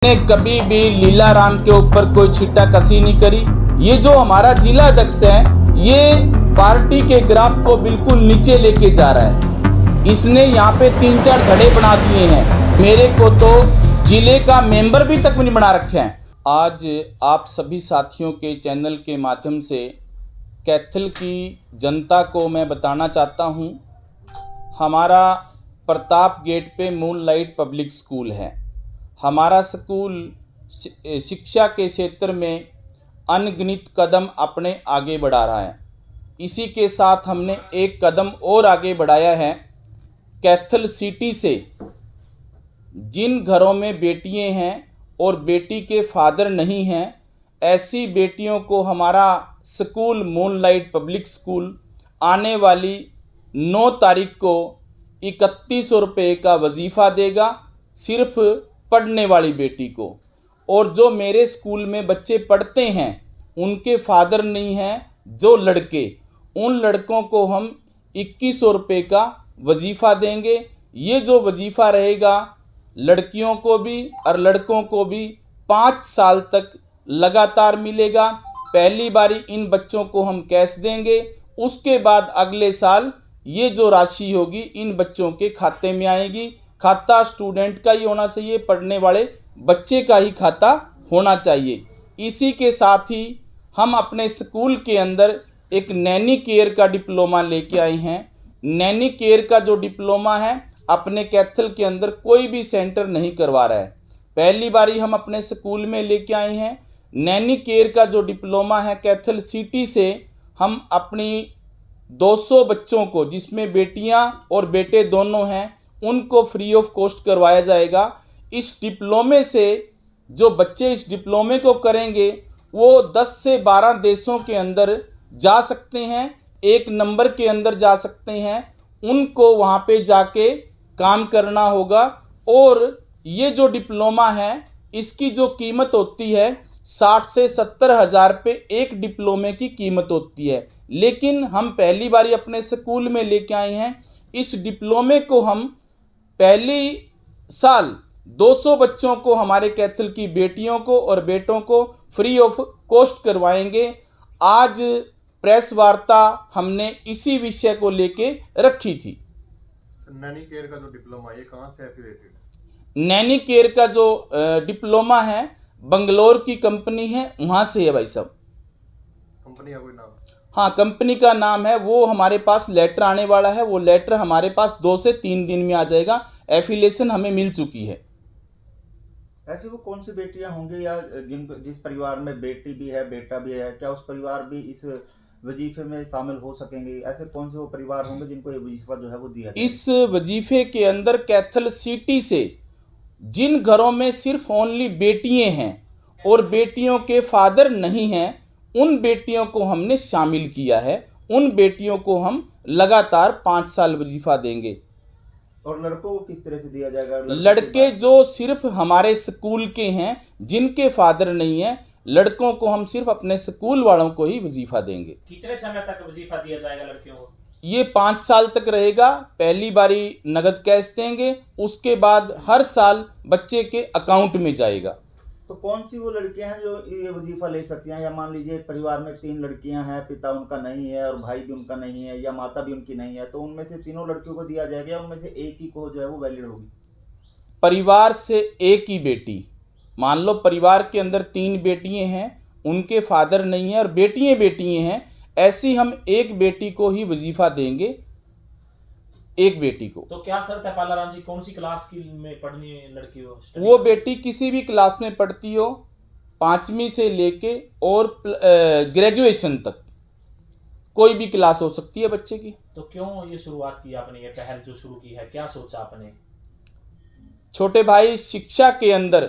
ने कभी भी लीला राम के ऊपर कोई छीटा कसी नहीं करी। ये जो हमारा जिला अध्यक्ष है, ये पार्टी के ग्राफ को बिल्कुल नीचे लेके जा रहा है। इसने यहाँ पे 3-4 धड़े बना दिए हैं। मेरे को तो जिले का मेंबर भी तक नहीं बना रखे हैं। आज आप सभी साथियों के चैनल के माध्यम से कैथल की जनता को मैं बताना चाहता हूँ, हमारा प्रताप गेट पे मूनलाइट पब्लिक स्कूल है। हमारा स्कूल शिक्षा के क्षेत्र में अनगिनत कदम अपने आगे बढ़ा रहा है। इसी के साथ हमने एक कदम और आगे बढ़ाया है। कैथल सिटी से जिन घरों में बेटियां हैं और बेटी के फादर नहीं हैं, ऐसी बेटियों को हमारा स्कूल मूनलाइट पब्लिक स्कूल आने वाली 9 तारीख को 3100 रुपये का वजीफ़ा देगा, सिर्फ पढ़ने वाली बेटी को। और जो मेरे स्कूल में बच्चे पढ़ते हैं, उनके फादर नहीं हैं, जो लड़के, उन लड़कों को हम 2100 रुपये का वजीफ़ा देंगे। ये जो वजीफ़ा रहेगा, लड़कियों को भी और लड़कों को भी 5 साल तक लगातार मिलेगा। पहली बारी इन बच्चों को हम कैश देंगे, उसके बाद अगले साल ये जो राशि होगी इन बच्चों के खाते में आएगी। खाता स्टूडेंट का ही होना चाहिए, पढ़ने वाले बच्चे का ही खाता होना चाहिए। इसी के साथ ही हम अपने स्कूल के अंदर एक नैनी केयर का डिप्लोमा लेके आए हैं। नैनी केयर का जो डिप्लोमा है, अपने कैथल के अंदर कोई भी सेंटर नहीं करवा रहा है। पहली बारी हम अपने स्कूल में लेके आए हैं। नैनी केयर का जो डिप्लोमा है, कैथल सिटी से हम अपनी 200 बच्चों को, जिसमें बेटियां और बेटे दोनों हैं, उनको फ्री ऑफ कॉस्ट करवाया जाएगा। इस डिप्लोमे से जो बच्चे इस डिप्लोमे को करेंगे, वो 10 से 12 देशों के अंदर जा सकते हैं, 1 नंबर के अंदर जा सकते हैं। उनको वहाँ पे जाके काम करना होगा। और ये जो डिप्लोमा है, इसकी जो कीमत होती है 60 से 70 हज़ार रुपये एक डिप्लोमे की कीमत होती है। लेकिन हम पहली बारी अपने स्कूल में लेके आए हैं। इस डिप्लोमे को हम पहली साल 200 बच्चों को, हमारे कैथल की बेटियों को और बेटों को फ्री ऑफ कॉस्ट करवाएंगे। आज प्रेस वार्ता हमने इसी विषय को लेके रखी थी। नैनी केयर का जो डिप्लोमा, ये कहाँ से एफिलिएटेड? नैनी केयर का जो डिप्लोमा है, बंगलोर की कंपनी है, वहाँ से है भाई साहब। कंपनी का कोई नाम? हाँ, कंपनी का नाम है। वो हमारे पास लेटर आने वाला है। वो लेटर हमारे पास 2 से 3 दिन में आ जाएगा। एफिलिएशन हमें मिल चुकी है। ऐसी वो कौन सी बेटियां होंगी या जिस परिवार में बेटी भी है बेटा भी है, क्या उस परिवार भी इस वजीफे में शामिल हो सकेंगे? ऐसे कौन से वो परिवार होंगे जिनको ये वजीफा जो है वो दिया जाएगा? इस वजीफे के अंदर कैथल सिटी से जिन घरों में सिर्फ ओनली बेटियां हैं और बेटियों के फादर नहीं हैं, उन बेटियों को हमने शामिल किया है। उन बेटियों को हम लगातार 5 साल वजीफा देंगे। और लड़कों को किस तरह से दिया जाएगा? लड़के जो सिर्फ हमारे स्कूल के हैं, जिनके फादर नहीं है, लड़कों को हम सिर्फ अपने स्कूल वालों को ही वजीफा देंगे। कितने समय तक वजीफा दिया जाएगा लड़कियों को? ये 5 साल तक रहेगा। पहली बारी नगद कैश देंगे, उसके बाद हर साल बच्चे के अकाउंट में जाएगा। तो कौन सी वो लड़कियां हैं जो ये वजीफा ले सकती हैं? या मान लीजिए परिवार में 3 लड़कियां हैं, पिता उनका नहीं है और भाई भी उनका नहीं है या माता भी उनकी नहीं है, तो उनमें से तीनों लड़कियों को दिया जाएगा या उनमें से एक ही को जो है वो वैलिड होगी? परिवार से एक ही बेटी, मान लो परिवार के अंदर 3 बेटियां हैं, उनके फादर नहीं है और बेटियां हैं, ऐसी हम एक बेटी को ही वजीफा देंगे, एक बेटी को। तो क्या शर्त है पालाराम जी, कौन सी क्लास की में पढ़नी लड़की हो? वो बेटी किसी भी क्लास में पढ़ती हो, 5वीं से लेके और ग्रेजुएशन तक कोई भी क्लास हो सकती है बच्चे की। तो क्यों ये शुरुआत की आपने, ये पहल जो शुरू की है, क्या सोचा आपने? छोटे भाई, शिक्षा के अंदर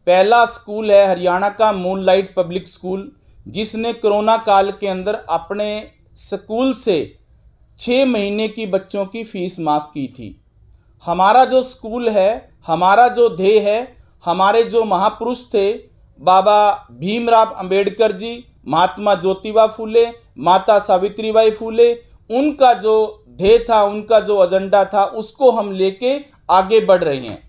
पहला स्कूल है हरियाणा का मूनलाइट पब्लिक स्कूल, जिसने कोरोना काल के अंदर अपने स्कूल से 6 महीने की बच्चों की फीस माफ़ की थी। हमारा जो स्कूल है, हमारा जो ध्येय है, हमारे जो महापुरुष थे, बाबा भीमराव अंबेडकर जी, महात्मा ज्योतिबा फूले, माता सावित्रीबाई फूले, उनका जो ध्येय था, उनका जो एजेंडा था, उसको हम लेके आगे बढ़ रहे हैं।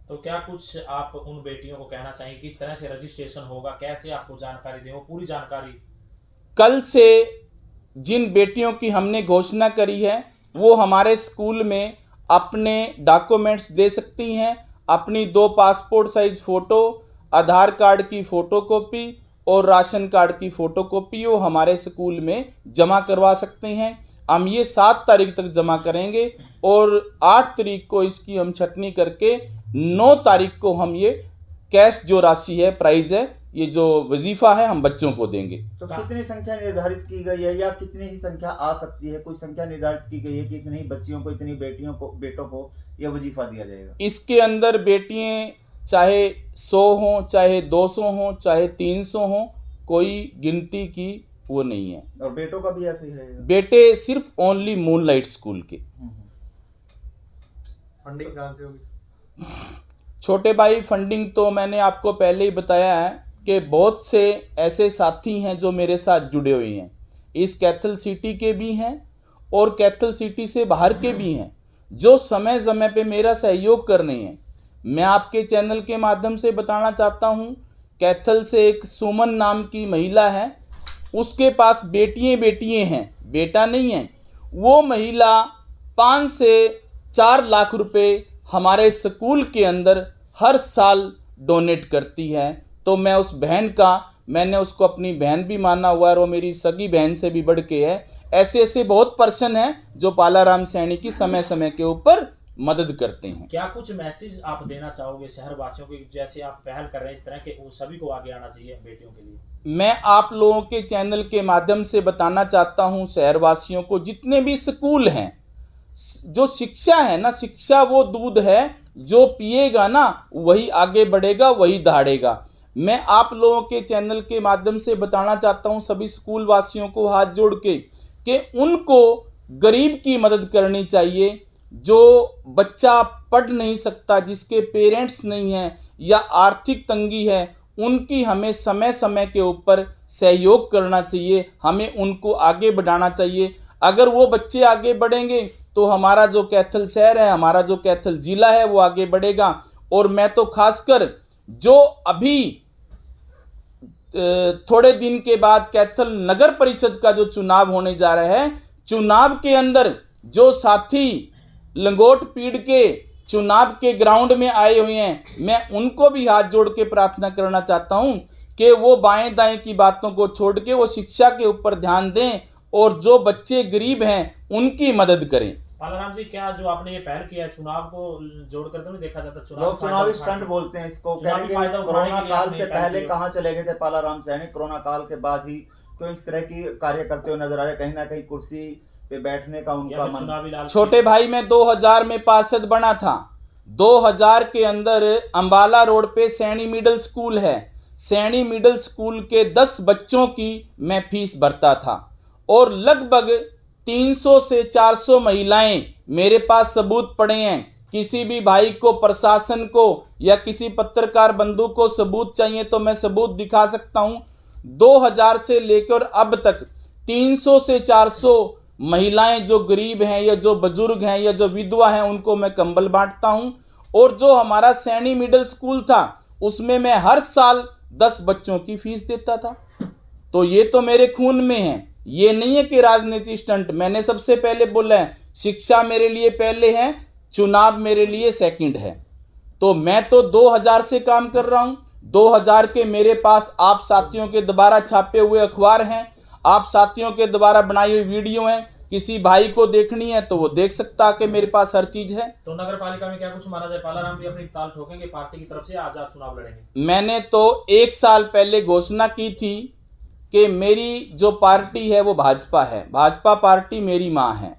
तो क्या कुछ आप उन बेटियों को कहना चाहेंगे, किस तरह से रजिस्ट्रेशन होगा, कैसे आपको जानकारी दें, वो पूरी जानकारी? कल से जिन बेटियों की हमने घोषणा करी है वो हमारे स्कूल में अपने डॉक्यूमेंट्स दे सकती हैं, अपनी 2 पासपोर्ट साइज फ़ोटो, आधार कार्ड की फ़ोटोकॉपी और राशन कार्ड की फ़ोटोकॉपी वो हमारे स्कूल में जमा करवा सकते हैं। हम ये 7 तारीख तक जमा करेंगे और 8 तारीख को इसकी हम छटनी करके 9 तारीख को हम ये कैश जो राशि है, प्राइज़ है, ये जो वजीफ़ा है, हम बच्चों को देंगे। तो कितनी संख्या निर्धारित की गई है या कितनी ही संख्या आ सकती है? कोई संख्या निर्धारित की गई है कि इतनी ही बच्चियों को, इतनी बेटियों को, बेटों को यह वजीफा दिया जाएगा? इसके अंदर बेटियां चाहे 100 हों, चाहे 200 हों, चाहे 300 हों, कोई गिनती की वो नहीं है। और बेटों का भी ऐसे ही रहेगा? बेटे सिर्फ ओनली मूनलाइट स्कूल के। फंडिंग कहाँ से होगी? छोटे भाई, फंडिंग तो मैंने आपको पहले ही बताया है कि बहुत से ऐसे साथी हैं जो मेरे साथ जुड़े हुए हैं, इस कैथल सिटी के भी हैं और कैथल सिटी से बाहर के भी हैं, जो समय समय पे मेरा सहयोग कर रहे हैं। मैं आपके चैनल के माध्यम से बताना चाहता हूँ, कैथल से एक सुमन नाम की महिला है, उसके पास बेटियां हैं, बेटा नहीं है। वो महिला 5 से 4 लाख रुपए हमारे स्कूल के अंदर हर साल डोनेट करती है। तो मैं उस बहन का, मैंने उसको अपनी बहन भी माना हुआ है और वो मेरी सगी बहन से भी बढ़ के है। ऐसे ऐसे बहुत पर्सन हैं जो पालाराम सैनी की समय समय के ऊपर मदद करते हैं। क्या कुछ मैसेज आप देना चाहोगे शहर वासियों को, जैसे आप पहल कर रहे हैं इस तरह के, सभी को आगे आना चाहिए बेटियों के लिए? मैं आप लोगों के चैनल के माध्यम से बताना चाहता हूं शहरवासियों को, जितने भी स्कूल हैं, जो शिक्षा है ना, शिक्षा वो दूध है, जो पिएगा ना वही आगे बढ़ेगा, वही दहाड़ेगा। मैं आप लोगों के चैनल के माध्यम से बताना चाहता हूं सभी स्कूल वासियों को हाथ जोड़ के कि उनको गरीब की मदद करनी चाहिए। जो बच्चा पढ़ नहीं सकता, जिसके पेरेंट्स नहीं हैं या आर्थिक तंगी है, उनकी हमें समय समय के ऊपर सहयोग करना चाहिए, हमें उनको आगे बढ़ाना चाहिए। अगर वो बच्चे आगे बढ़ेंगे तो हमारा जो कैथल शहर है, हमारा जो कैथल जिला है, वो आगे बढ़ेगा। और मैं तो खासकर जो अभी थोड़े दिन के बाद कैथल नगर परिषद का जो चुनाव होने जा रहा है, चुनाव के अंदर जो साथी लंगोट पीढ़ के चुनाव के ग्राउंड में आए हुए हैं, मैं उनको भी हाथ जोड़ के प्रार्थना करना चाहता हूं कि वो बाएं दाएं की बातों को छोड़ के वो शिक्षा के ऊपर ध्यान दें और जो बच्चे गरीब हैं उनकी मदद करें। पालाराम जी, क्या जो आपने ये पहल किया है, चुनाव को जोड़कर तो नहीं देखा जाता? लोग चुनावी स्टंट बोलते हैं इसको, कहेंगे कोरोना काल से पहले कहाँ चले गए थे पालाराम सैनी, कोरोना काल के बाद ही क्यों इस तरह की कार्य करते हुए नजर आ रहे? कहीं ना कहीं कुर्सी पे बैठने का उनका मन। छोटे भाई, मैं 2000 में पार्षद बना था। 2000 के अंदर अंबाला रोड पे सैनी मिडिल स्कूल है, सैनी मिडिल स्कूल के 10 बच्चों की मैं फीस भरता था और लगभग 300 से 400 महिलाएं मेरे पास सबूत पड़े हैं। किसी भी भाई को, प्रशासन को या किसी पत्रकार बंधु को सबूत चाहिए तो मैं सबूत दिखा सकता हूं। 2000 से लेकर अब तक 300 से 400 महिलाएं जो गरीब हैं या जो बुजुर्ग हैं या जो विधवा हैं, उनको मैं कंबल बांटता हूं। और जो हमारा सैनी मिडिल स्कूल था उसमें मैं हर साल 10 बच्चों की फीस देता था। तो ये तो मेरे खून में है, ये नहीं है कि राजनीति स्टंट। मैंने सबसे पहले बोला है, शिक्षा मेरे लिए पहले है, चुनाव मेरे लिए सेकंड है। तो मैं तो 2000 से काम कर रहा हूं। 2000 के मेरे पास आप साथियों के द्वारा छापे हुए अखबार हैं, आप साथियों के द्वारा बनाई हुई वीडियो हैं। किसी भाई को देखनी है तो वो देख सकता कि मेरे पास हर चीज है। तो नगर पालिका में क्या कुछ माना जाए, पालाराम भी अपनी ताल ठोकेंगे, पार्टी की तरफ से आजाद चुनाव लड़ेंगे? मैंने तो 1 साल पहले घोषणा की थी कि मेरी जो पार्टी है वो भाजपा है, भाजपा पार्टी मेरी माँ है।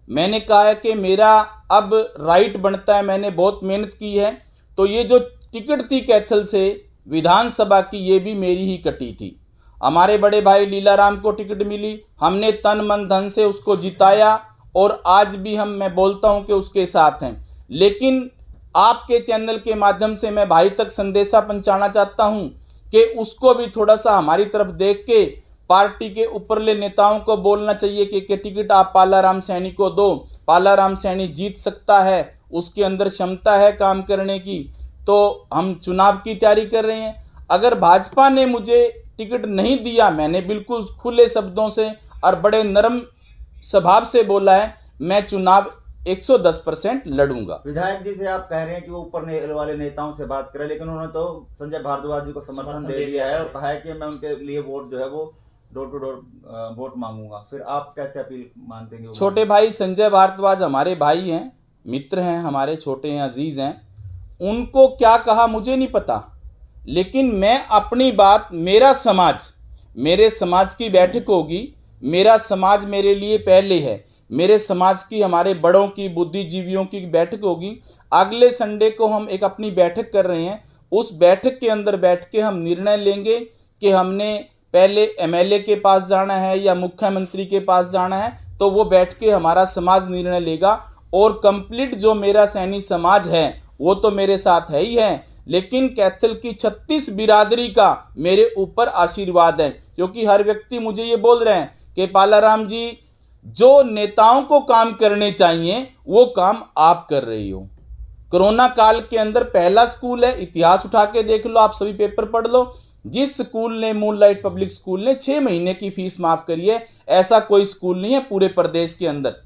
मैंने कहा है कि मेरा अब राइट बनता है, मैंने बहुत मेहनत की है। तो ये जो टिकट थी कैथल से विधानसभा की, ये भी मेरी ही कटी थी। हमारे बड़े भाई लीलाराम को टिकट मिली, हमने तन मन धन से उसको जिताया और आज भी मैं बोलता हूं कि उसके साथ हैं। लेकिन आपके चैनल के माध्यम से मैं भाई तक संदेशा पहुंचाना चाहता हूं कि उसको भी थोड़ा सा हमारी तरफ देख के पार्टी के ऊपरले नेताओं को बोलना चाहिए कि टिकट आप पालाराम सैनी को दो, पालाराम सैनी जीत सकता है उसके अंदर क्षमता है काम करने की, तो हम चुनाव की तैयारी कर रहे हैं। अगर भाजपा ने मुझे टिकट नहीं दिया, मैंने बिल्कुल खुले शब्दों से और बड़े नरम स्वभाव से बोला है, मैं चुनाव 110% लड़ूंगा। विधायक जी से आप कह रहे हैं कि वो ऊपर वाले नेताओं से बात करें, लेकिन उन्होंने तो संजय भारद्वाज जी को समर्थन दे दिया है और कहा है कि मैं उनके लिए वोट जो है वो डोर टू डोर वोट मांगूंगा। फिर आप कैसे अपील मानते हैं? छोटे भाई संजय भारद्वाज हमारे भाई हैं, मित्र हैं, हमारे छोटे हैं, अजीज हैं। उनको क्या कहा मुझे नहीं पता, लेकिन मैं अपनी बात, मेरे समाज की बैठक होगी, मेरा समाज मेरे लिए पहले है, मेरे समाज की, हमारे बड़ों की, बुद्धिजीवियों की बैठक होगी। अगले संडे को हम एक अपनी बैठक कर रहे हैं। उस बैठक के अंदर बैठ के हम निर्णय लेंगे कि हमने पहले एमएलए के पास जाना है या मुख्यमंत्री के पास जाना है, तो वो बैठ के हमारा समाज निर्णय लेगा। और कंप्लीट जो मेरा सैनी समाज है वो तो मेरे साथ है ही है, लेकिन कैथल की 36 बिरादरी का मेरे ऊपर आशीर्वाद है, क्योंकि हर व्यक्ति मुझे ये बोल रहे हैं कि पालाराम जी, जो नेताओं को काम करने चाहिए वो काम आप कर रही हो। कोरोना काल के अंदर पहला स्कूल है, इतिहास उठा के देख लो, आप सभी पेपर पढ़ लो, जिस स्कूल ने, मूनलाइट पब्लिक स्कूल ने 6 महीने की फीस माफ करी है, ऐसा कोई स्कूल नहीं है पूरे प्रदेश के अंदर।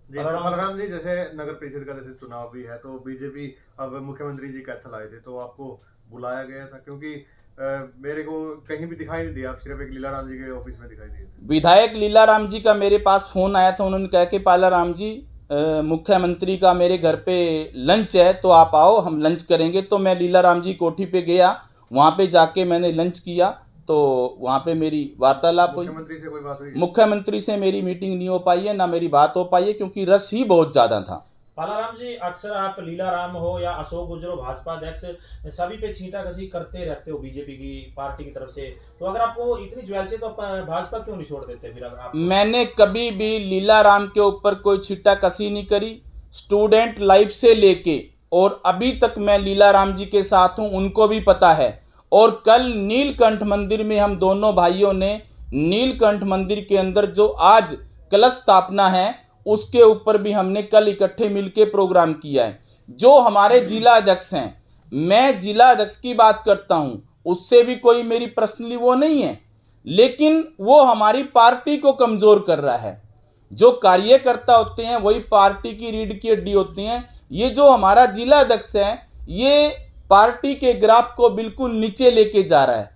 जी बलराम जी, जैसे नगर परिषद का जैसे चुनाव भी है, तो बीजेपी, अब मुख्यमंत्री जी कैथल आए थे तो आपको बुलाया गया था? क्योंकि मेरे को कहीं भी दिखाई नहीं दिया, आप सिर्फ एक लीलाराम जी के ऑफिस में दिखाई दिए थे। विधायक लीलाराम जी का मेरे पास फोन आया था, उन्होंने कहा कि पालाराम जी, मुख्यमंत्री का मेरे घर पे लंच है तो आप आओ, हम लंच करेंगे। तो मैं लीलाराम जी कोठी पे गया, वहाँ पे जाके मैंने लंच किया, तो वहाँ पे मेरी वार्तालाप हुई। मुख्यमंत्री से कोई बात हुई? मुख्यमंत्री से मेरी मीटिंग नहीं हो पाई है, ना मेरी बात हो पाई है, क्योंकि रस ही बहुत ज़्यादा था। पालाराम जी, अक्सर आप लीलाराम हो या अशोक गुर्जर हो, भाजपा अध्यक्ष, सभी पे छींटाकशी करते रहते हो बीजेपी की पार्टी की तरफ से, तो अगर आपको इतनी ज्वेल से तो भाजपा क्यों नहीं छोड़ देते फिर? अगर आप, मैंने कभी भी लीलाराम के ऊपर कोई छींटाकशी नहीं करी। स्टूडेंट लाइफ से लेके और अभी तक मैं लीलाराम जी के साथ हूँ, उनको भी पता है। और कल नीलकंठ मंदिर में हम दोनों भाइयों ने, नीलकंठ मंदिर के अंदर जो आज कलश स्थापना है, उसके ऊपर भी हमने कल इकट्ठे मिलके प्रोग्राम किया है। जो हमारे जिला अध्यक्ष हैं, मैं जिला अध्यक्ष की बात करता हूं, उससे भी कोई मेरी पर्सनली वो नहीं है, लेकिन वो हमारी पार्टी को कमजोर कर रहा है। जो कार्यकर्ता होते हैं वही पार्टी की रीढ़ की हड्डी होती हैं। ये जो हमारा जिला अध्यक्ष है, ये पार्टी के ग्राफ को बिल्कुल नीचे लेके जा रहा है।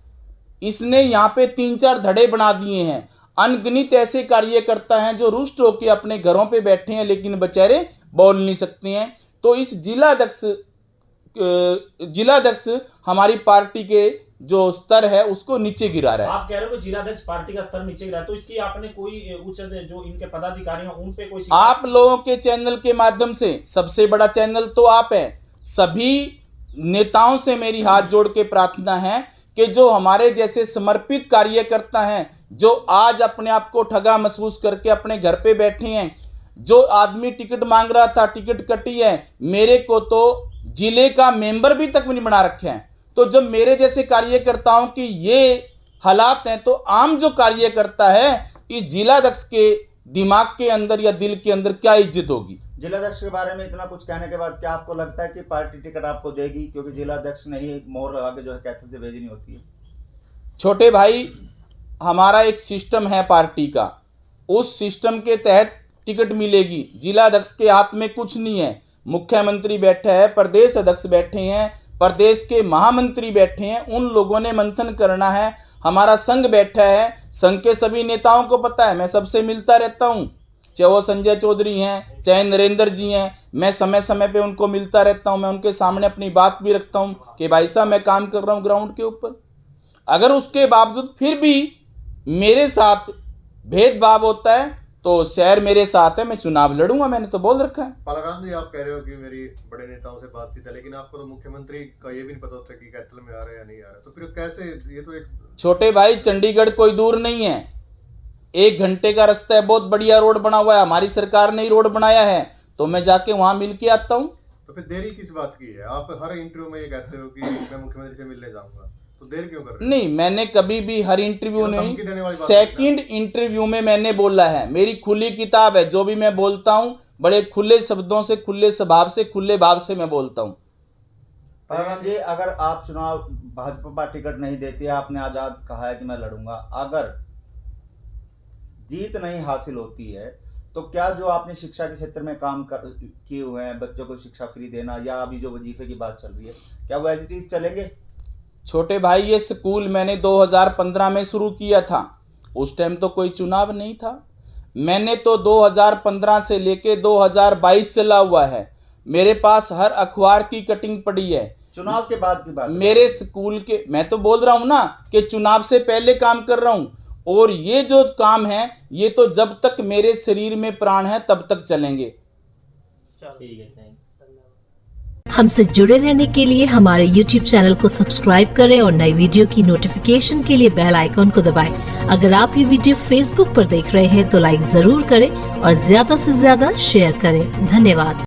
इसने यहाँ पे 3-4 धड़े बना दिए हैं। अनगिनत ऐसे कार्यकर्ता हैं जो रुष्ट होकर अपने घरों पे बैठे हैं, लेकिन बेचारे बोल नहीं सकते हैं। तो इस जिला अध्यक्ष हमारी पार्टी के जो स्तर है उसको नीचे गिरा रहा है। आप कह रहे हो कि जिला अध्यक्ष पार्टी का स्तर नीचे गिरा, तो इसकी आपने कोई उच्च जो इनके पदाधिकारी हैं उन पे कोई, आप लोगों के चैनल के माध्यम से, सबसे बड़ा चैनल तो आप है, सभी नेताओं से मेरी हाथ जोड़ के प्रार्थना है कि जो हमारे जैसे समर्पित कार्यकर्ता हैं, जो आज अपने आप को ठगा महसूस करके अपने घर पे बैठे हैं, जो आदमी टिकट मांग रहा था, टिकट कटी है, मेरे को तो जिले का मेंबर भी तक नहीं बना रखे हैं। तो जब मेरे जैसे कार्यकर्ताओं की ये हालात हैं, तो आम जो कार्यकर्ता है, इस जिला अध्यक्ष के दिमाग के अंदर या दिल के अंदर क्या इज्जत होगी? जिला अध्यक्ष के बारे में इतना कुछ कहने के बाद क्या आपको लगता है कि पार्टी टिकट आपको देगी? क्योंकि जिला अध्यक्ष ने ही मोहर लगा के जो है कैथल से भेजनी होती है। छोटे भाई, हमारा एक सिस्टम है पार्टी का, उस सिस्टम के तहत टिकट मिलेगी। जिला अध्यक्ष के हाथ में कुछ नहीं है। मुख्यमंत्री बैठा है, प्रदेश अध्यक्ष बैठे हैं, प्रदेश के महामंत्री बैठे हैं, उन लोगों ने मंथन करना है। हमारा संघ बैठा है, संघ के सभी नेताओं को पता है, मैं सबसे मिलता रहता हूँ, चाहे वो संजय चौधरी हैं, चाहे नरेंद्र जी हैं, मैं समय समय पे उनको मिलता रहता हूँ। मैं उनके सामने अपनी बात भी रखता हूँ कि भाई साहब, मैं काम कर रहा हूँ ग्राउंड के ऊपर। अगर उसके बावजूद फिर भी मेरे साथ भेदभाव होता है तो शहर मेरे साथ है, मैं चुनाव लड़ूंगा, मैंने तो बोल रखा है। पालाराम जी, आप कह रहे हो कि मेरी बड़े नेताओं से बातचीत है, लेकिन आपको तो मुख्यमंत्री का ये भी नहीं पता होता कि कैथल में आ रहे हैं या नहीं आ रहे, तो फिर कैसे? ये तो एक, छोटे भाई, चंडीगढ़ कोई दूर नहीं है, 1 घंटे का रास्ता है, बहुत बढ़िया रोड बना हुआ है, हमारी सरकार ने ही रोड बनाया है, तो मैं जाके वहां मिल के आता हूँ। तो फिर देरी किस बात की है? आप हर इंटरव्यू में ये कहते हो कि मैं मुख्यमंत्री से मिलने जाऊंगा, तो देर क्यों कर रहे हो? नहीं, मैंने कभी भी हर इंटरव्यू धमकी देने नहीं, वाली बात सेकंड इंटरव्यू में मैंने बोला है, मेरी खुली किताब है, जो भी मैं बोलता हूँ बड़े खुले शब्दों से, खुले स्वभाव से, खुले भाव से मैं बोलता हूँ। पासवान जी, अगर आप चुनाव भाजपा टिकट नहीं देती, आपने आजाद कहा है कि मैं लड़ूंगा, अगर जीत नहीं हासिल होती है तो क्या जो आपने शिक्षा के क्षेत्र में काम किए हुए हैं, बच्चों को शिक्षा फ्री देना या अभी जो वजीफे की बात चल रही है, क्या वो एज इट इज चलेंगे? छोटे भाई, ये स्कूल मैंने 2015 में शुरू किया था, उस टाइम तो कोई चुनाव नहीं था। मैंने तो 2015 से लेके 2022 चला हुआ है, मेरे पास हर अखबार की कटिंग पड़ी है। चुनाव के बाद की बात मेरे स्कूल के, मैं तो बोल रहा हूँ ना कि चुनाव से पहले काम कर रहा हूँ, और ये जो काम है ये तो जब तक मेरे शरीर में प्राण है तब तक चलेंगे। ठीक है, थैंक यू। हमसे जुड़े रहने के लिए हमारे YouTube चैनल को सब्सक्राइब करें और नई वीडियो की नोटिफिकेशन के लिए बेल आइकॉन को दबाएं। अगर आप ये वीडियो Facebook पर देख रहे हैं तो लाइक जरूर करें और ज्यादा से ज्यादा शेयर करें। धन्यवाद।